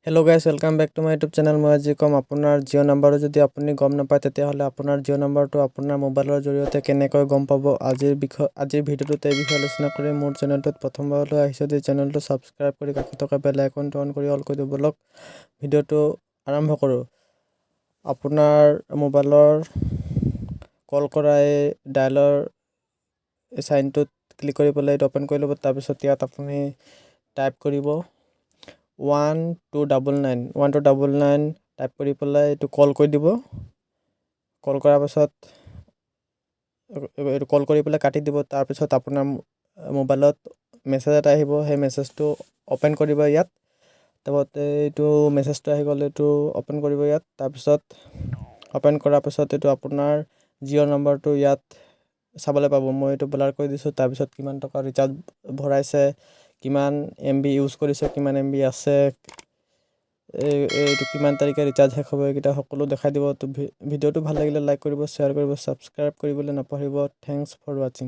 Hello guys, welcome back to my YouTube channel. মই আজি কম আপোনাৰ জিঅ' নাম্বাৰটো যদি আপুনি গম নাপায় তেতিয়াহ'লে আপোনাৰ জিঅ' নাম্বাৰটো আপোনাৰ মোবাইলৰ জৰিয়তে কেনেকৈ গম পাব আজিৰ ভিডিঅ'টোত এই বিষয়ে আলোচনা কৰি মোৰ চেনেলটোত প্ৰথমবাৰলৈ আহিছে যদি চেনেলটো সাবস্ক্ৰাইব কৰি কাষত থকা বেল আইকনটো অন কৰি অল কৰি দিব বলক ভিডিঅ'টো আৰম্ভ কৰোঁ আপোনাৰ মোবাইলৰ কল কৰা এই ডায়ালৰ সাইনটোত ক্লিক কৰি পেলাই এটা ওপেন কৰি ল'ব তাৰ পিছত ইয়াত আপুনি টাইপ কৰিব 1299 টাইপ কৰি পেলাই এটো কল কৰি দিব কল কৰাৰ পাছত এটো কল কৰি পেলাই কাটি দিব তাৰ পিছত আপোনাৰ মোবাইলত মেছেজ এটা আহিব সেই মেছেজটো ওপেন কৰিব ইয়াত তবতে এটো মেছেজটো আহি গ'লে এটো ওপেন কৰিব ইয়াত তাৰ পিছত ওপেন কৰাৰ পিছত এটো আপোনাৰ জিঅ' নাম্বাৰটো ইয়াত চাবলৈ পাব মই এটো ব্লাৰ কৰি দিছো তাৰ পিছত কিমান টকা ৰিচাৰ্জ ভৰাইছে কিমান এমবি ইউজ কৰিছে কিমান এমবি আছে এইটো কিমান তাৰিখে ৰিচাৰ্জ শেষ হ'ব এটা সকলো দেখাই দিব তো ভিডিঅ'টো ভাল লাগিলে লাইক কৰিব শ্বেয়াৰ কৰিব সাবস্ক্ৰাইব কৰিবলৈ নাপাহৰিব থ্যাঙ্কস ফৰ ওয়াচিং